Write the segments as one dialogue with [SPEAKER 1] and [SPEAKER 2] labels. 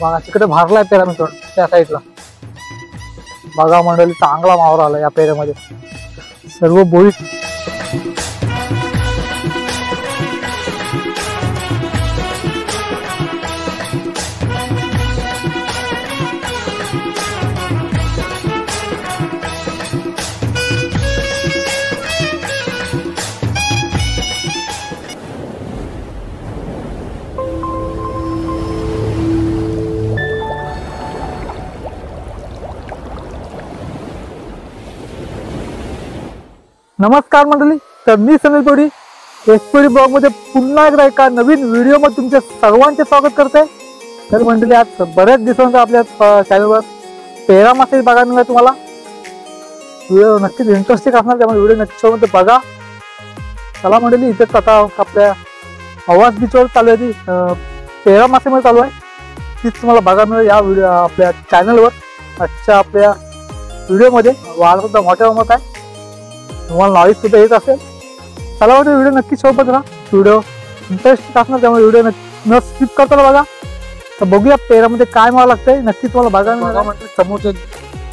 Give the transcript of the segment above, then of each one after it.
[SPEAKER 1] बघा तिकडे भरलाय पेरा मी त्या साईडला। बघा मंडळी चांगला मावरा आला या पेऱ्यामध्ये, सर्व बोईट नमस्कार मंडळी, तर मी समीर तोडी एसपीडी ब्लॉग मध्ये पुन्हा एकदा एका नवीन व्हिडिओ मध्ये तुमचे सर्वांचे स्वागत करते। तर मंडळी आज बऱ्याच दिवसांनंतर आपल्या चॅनलवर पेरा मासे बघायला मिळाला तुम्हाला। व्हिडिओ नक्कीच इंटरेस्टिंग असणार, त्यामुळे व्हिडिओ नक्की बघा। चला मंडळी, इथेच आता आपल्या आवाज बीचवर चालू आहे, ती पेरा मासेमध्ये चालू आहे, तीच तुम्हाला बघायला मिळेल या व्हिडिओ आपल्या चॅनलवर। आजच्या आपल्या व्हिडिओमध्ये वाढ सुद्धा मोठ्या प्रमाणात आहे, तुम्हाला नॉलेज सुद्धा येत असेल। चला वाटतं व्हिडिओ नक्की सोबत राहा, व्हिडिओ इंटरेस्टिंग असणार, त्यामुळे व्हिडिओ न स्किप करता बघा। तर बघूया पेरामध्ये काय मावा लागतंय, नक्की तुम्हाला बघा म्हणते समोरचे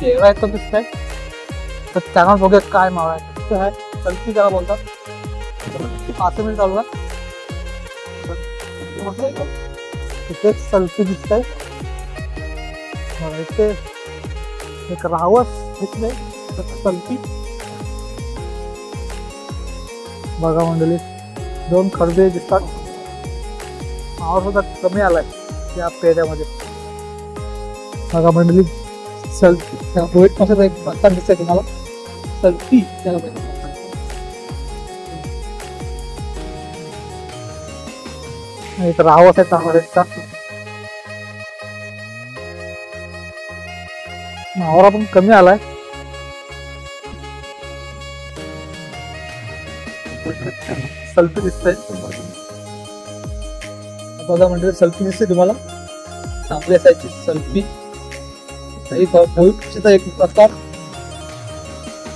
[SPEAKER 1] पेरा आहेत तर दिसतंय। तर त्यांना बघूया काय मावा आहे, सल्फी त्याला बोलतात, 5 मिनिट चालू आहे। इथे सल्फी दिसतंय, इथे एक रावस दिसतंय, सल्फी बघा मंडळी, 2 खडबे दिसतात। मावा सुद्धा कमी आलाय या पेऱ्यामध्ये बघा मंडळी। सल्फी बोईट पासून एक बत्ता दिसतंय तुम्हाला, सल्फी त्याला एक रावस आहे तांबड्याचा। मावरा पण कमी आलाय, सल्फी दिसतंय बघा मंडळी, सल्फी दिसते तुम्हाला, तांबड्या साईजची सल्फी। एक प्रकार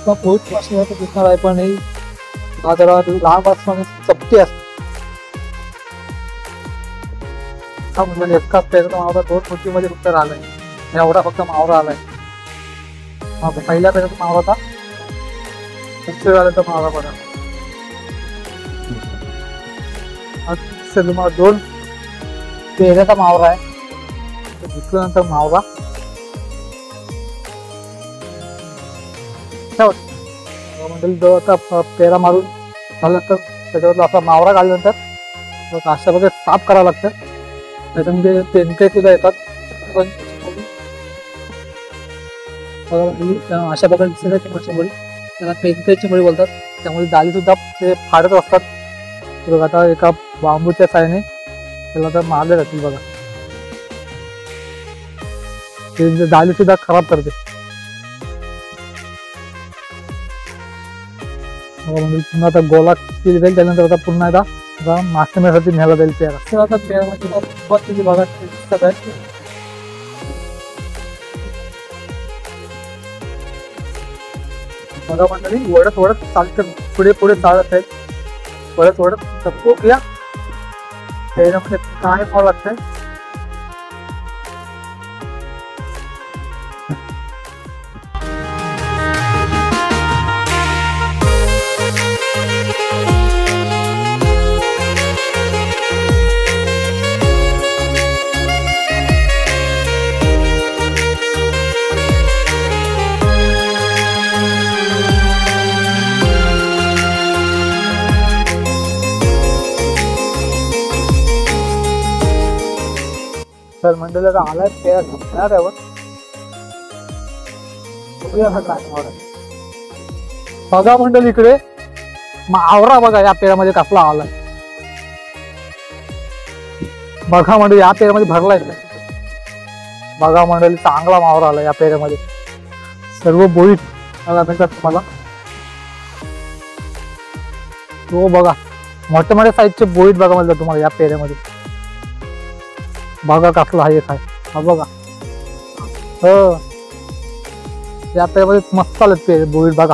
[SPEAKER 1] बोईट पासून दिसणार आहे, पण ही बाजारात लहानपासून चपटी असते। हा म्हणजे एका पेरचा मावरा 2 फुटीमध्ये फक्त राहिलाय, एवढा फक्त मावरा आलाय। पहिल्या पेरचा मावरा होता, दुसऱ्या वेळेचा मावरा बघा, तुम्हाला 2 पेऱ्याचा मावरा आहे, दुसऱ्यानंतर मावरा मंडळी। जो आता पेरा मारून झालं तर त्याच्यावर असा मावरा काढल्यानंतर अशा प्रकारे साफ करावं लागतं, त्याच्यामध्ये पेनके सुद्धा येतात। पण अशा प्रकारे दिसण्याची मच्छी त्याला पेनकेची मुळी बोलतात, त्यामुळे जाळी सुद्धा ते फाडत असतात। बघा आता एका बांबूच्या साहाय्याने त्याला तर मारले जातील बघा, ते जाळी सुद्धा खराब करते। पुन्हा आता गोला केली जाईल, त्यानंतर आता पुन्हा एकदा मासेमारीसाठी न्यायला जाईल पेरा। आता पेरामध्ये बघा सगळ्यात बघा मंडळी, वडत वडत चालत पुढे पुढे चालत आहेत, वडत वडत बघूया पेरामध्ये काय मावा लागतंय। तर मंडळी आता आलाय पेरा घेण्यावर, बघा मंडळी इकडे मावरा बघा या पेरामध्ये कसला आलाय। बघा मंडळी या पेरामध्ये भरलाय, बघा मंडळी चांगला मावरा आला या पेरामध्ये, सर्व बोईट बघा तुम्हाला। तो बघा मोठ्या मोठ्या साईजचे बोईट बघा म्हणलं तुम्हाला या पेऱ्यामध्ये, बघा कसला आहे काय, हा बघा या पेऱ्यामध्ये मस्त आलेत पेरे बोईट बघा।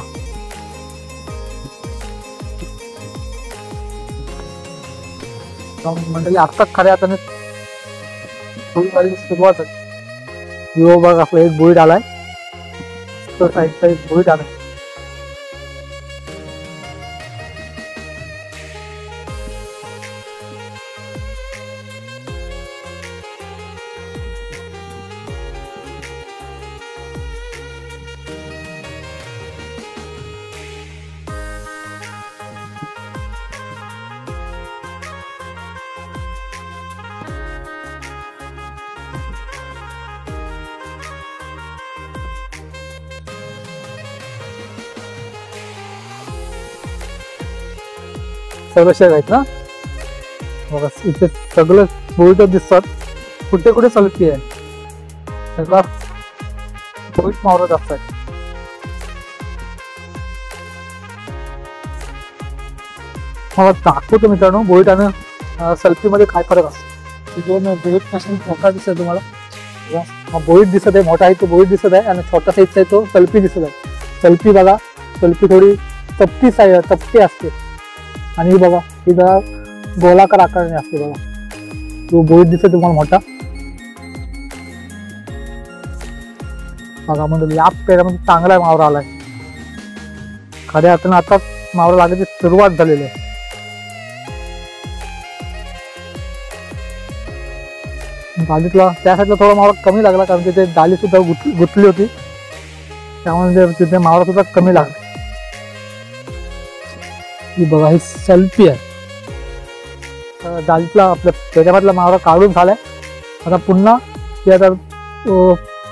[SPEAKER 1] मंडळी आता खऱ्या हाताने थोडी सुरुवात आहे. यो बघ आपला एक बोईड आलाय, तो साईडचा एक बोईड आलाय. सगळं शेग आहेत ना बघा, इथे सगळं बोईट दिसतात. कुठे कुठे सलपी आहे, सगळा बोईट मावरत असतात. मला दाखवतो मित्रांनो बोईट आणि सल्फी मध्ये काय फरक असतो. दोन बोईट पासून मोठा दिसत तुम्हाला, बोईट दिसत आहे मोठा आहे तो बोईट दिसत आहे, आणि छोटा साईजचा आहे तो सल्फी दिसत आहे. सल्फी बघा, सल्फी थोडी चपटी असते, आणि बघा ही जरा गोलाकार आकाराने असते. बघा तो बोईट दिसतो तुम्हाला मोठा. बघा म्हणजे या पेरामध्ये चांगला मावरा आलाय. खऱ्या अर्थानं आता मावरा लागायची सुरुवात झालेली आहे. डालीतला त्या साईडला थोडा मावरा कमी लागला, कारण तिथे डाली सुद्धा गुंतली होती, त्यामुळे तिथे मावरा सुद्धा कमी लागला. ही बघा ही सल्फी आहे. डालीतला आपल्या पेऱ्यामधला मावरा काढून झालाय. आता पुन्हा ते आता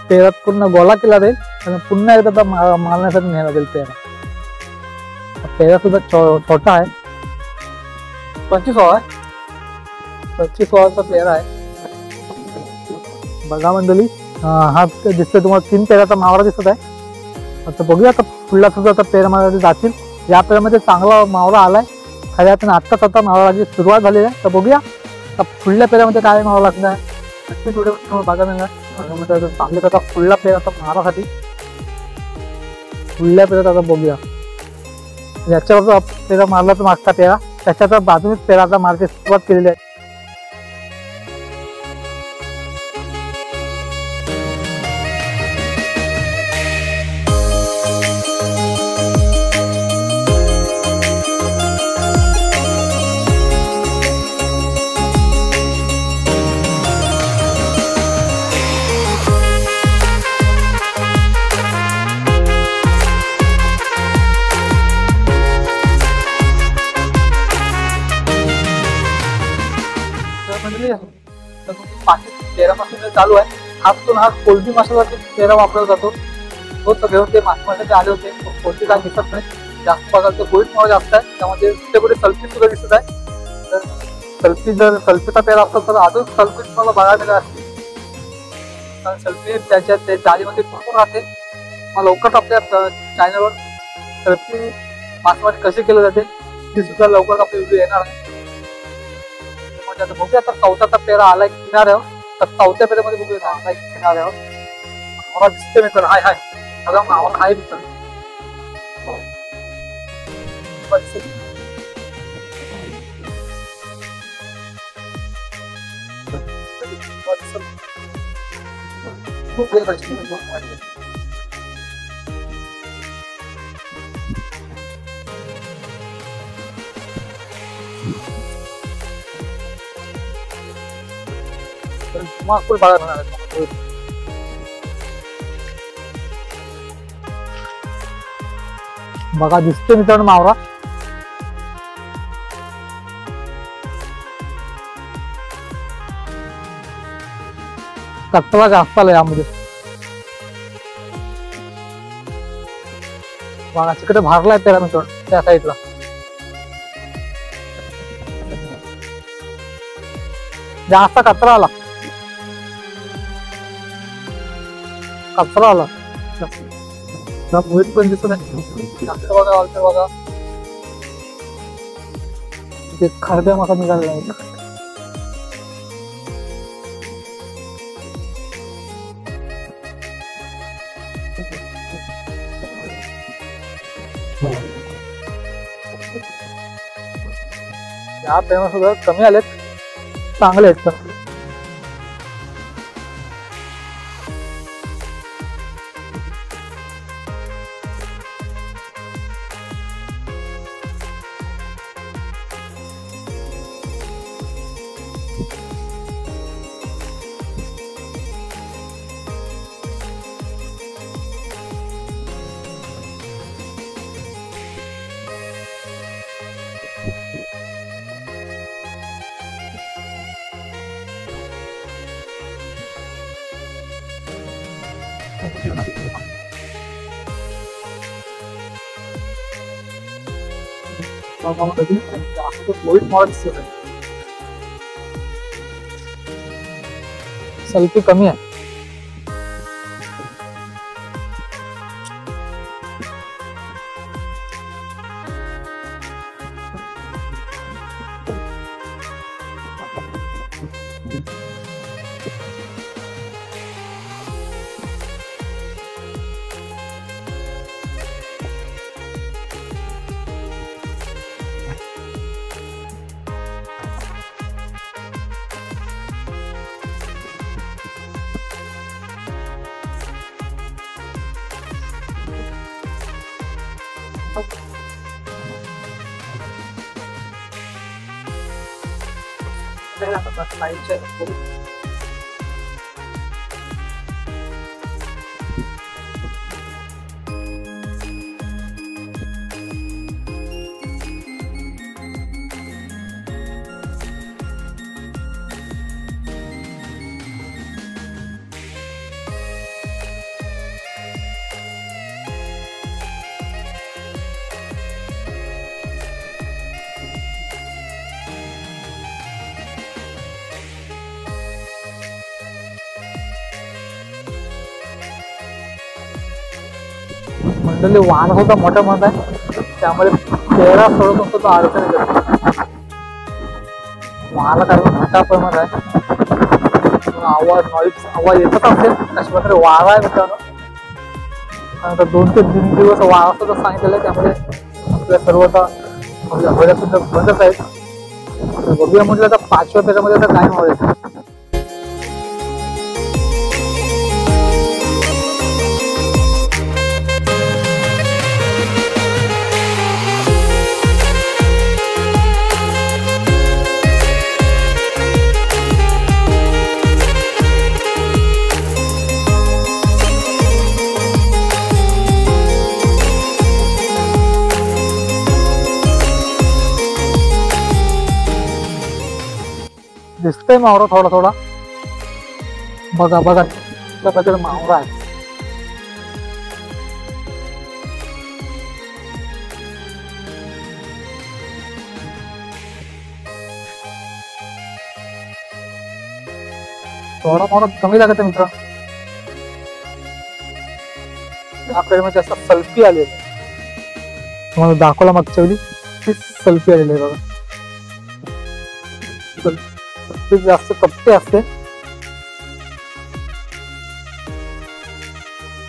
[SPEAKER 1] पेरात पूर्ण गोला केला जाईल, आणि पुन्हा एकदा मारण्यासाठी नेला जाईल पेरा. पेरा सुद्धा छोटा आहे, 25 आहे, 25 पेरा आहे. बघा मंडळी, हा दिसतोय तुम्हाला 3 पेराचा मावरा दिसत आहे. आता बघूया आता पुढला सुद्धा आता पेरामध्ये जातील. या पेरामध्ये चांगला मावरा आलाय. खऱ्या अर्थानं आत्ताच आता मावरा लागण्याची सुरुवात झालेली आहे. तर बघूया आता पुढल्या पेरामध्ये काय मावरा लागणार आहे. नक्कीच व्हिडिओ बघा मिळणार. चांगले आता पुढला पेरा आता मारासाठी पुढल्या पेरात आता बघूया. याच्यावर पेरा मारला तर मागचा पेरा, त्याच्या बाजूनेच पेराचा मारायची सुरुवात केलेली आहे. पेरापासून चालू आहे. हातून हा कोलबी माशाचा पेरा वापरला जातो. तो घेऊन ते मासे आले होते. कोलबी काय दिसत नाही जास्त, बघाल तर बोईट मावळ जास्त आहे, त्यामध्ये कुठे कुठे सल्फी सुद्धा दिसत आहे. तर जर सल्फीचा पेरा असतो तर अजून सल्फी मला बघायला मिळाला असते, कारण सल्फी त्याच्या जाळीमध्ये भरपूर राहते. मला लवकरच आपल्या चॅनलवर सल्फी मासेमारी कशी केली जाते ती सुद्धा लवकरच आपले व्हिडिओ येणार आहे. आता बघूया आता चौथ्याचा पेरा आलाय किनाऱ्यावर. तर चौथ्या पेऱ्यामध्ये बघूया आलाय किनाऱ्यावर मावरा दिसते मित्र. हाय हाय सगळा मावरा आहे मित्र. माकुल बघा मिळणार आहे. बघा दिसते मित्रांनो मावरा. कचरा जास्त आला यामध्ये. बघा तिकडे भारलाय पेरा मित्रांनो त्या साईडला. जास्त कचरा आला, कचरा आला. बोईट पण दिसत आहे जास्त. बघा आलते बघा ते खरड्या मासा निघालेला आहे. या पेरा सुद्धा कमी आलेत, चांगले आहेत. सल्फी कमी आहे. मंडळी वाहन सुद्धा मोठा मत आहे, त्यामुळे पेरा सोडत असतो तो अडचण येतो. वाहनाला कारण मोठा प्रमाणात आहे, आवाज येतच असेल. अशा प्रकारे वारा आहे मित्रांनो. आता 2 ते 3 दिवस वारा सुद्धा सांगितलेला आहे, त्यामुळे आपल्या सर्व आता होड्या सुद्धा बंदच आहेत. बघूया म्हटलं तर 5व्या पेरामध्ये आता काय व्हायचं. दिसतंय मावरा थोडा थोडा. बघा बघा त्याच्याकडे मावरा आहे. थोडा मावरा कमी लागत मित्र. आपल्याकडे म्हणजे असं सल्फी आली आहे, तुम्हाला दाखवला मागच्या वेळी ती सल्फी आलेली आहे बघा. जास्त कप्पे असते,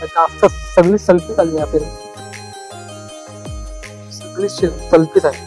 [SPEAKER 1] जास्त सगळी सल्फी चालली आपल्याला. सगळी सल्फीच आहे.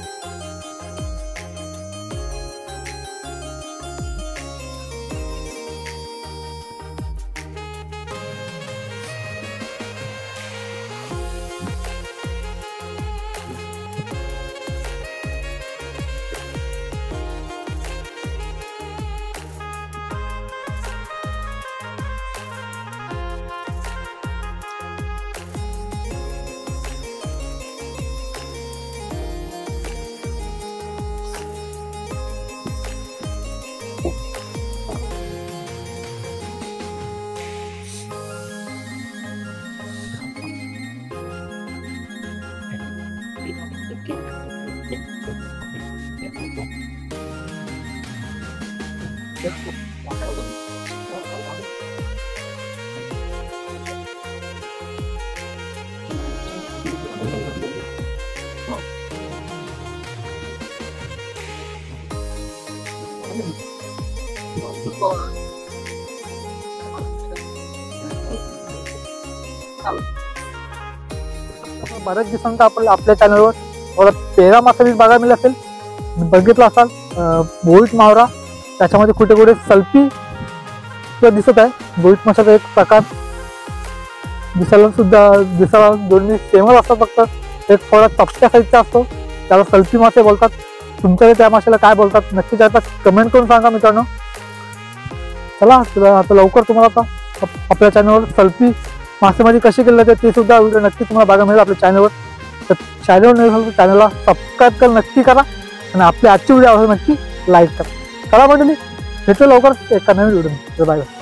[SPEAKER 1] बऱ्याच दिवसांचा आपण आपल्या चॅनलवर थोडा पेरा मासा बघायला मिळाला असेल, बघितला असाल. बोईट मावरा, त्याच्यामध्ये कुठे कुठे सल्फी दिसत आहे. बोईट माशाचा एक प्रकार दिसायला दोन्ही सेमच असतात, फक्त एक थोडा चपट्या साईजचा असतो, त्याला सल्फी मासे बोलतात. तुमच्याकडे त्या माशाला काय बोलतात नक्कीच आता कमेंट करून सांगा मित्रांनो. चला आता लवकर तुम्हाला आता आपल्या चॅनलवर सल्फी मासेमारी कशी केली जाते ते सुद्धा व्हिडिओ नक्की तुम्हाला बघायला मिळेल आपल्या चॅनलवर. तर चॅनलवर नाही झालं तर चॅनलला सबस्क्राईब करा नक्की करा, आणि आपली आजची व्हिडिओ आवडली नक्की लाईक करा. चला मंडळी, भेटू लवकर एका नवीन व्हिडिओ. Bye bye.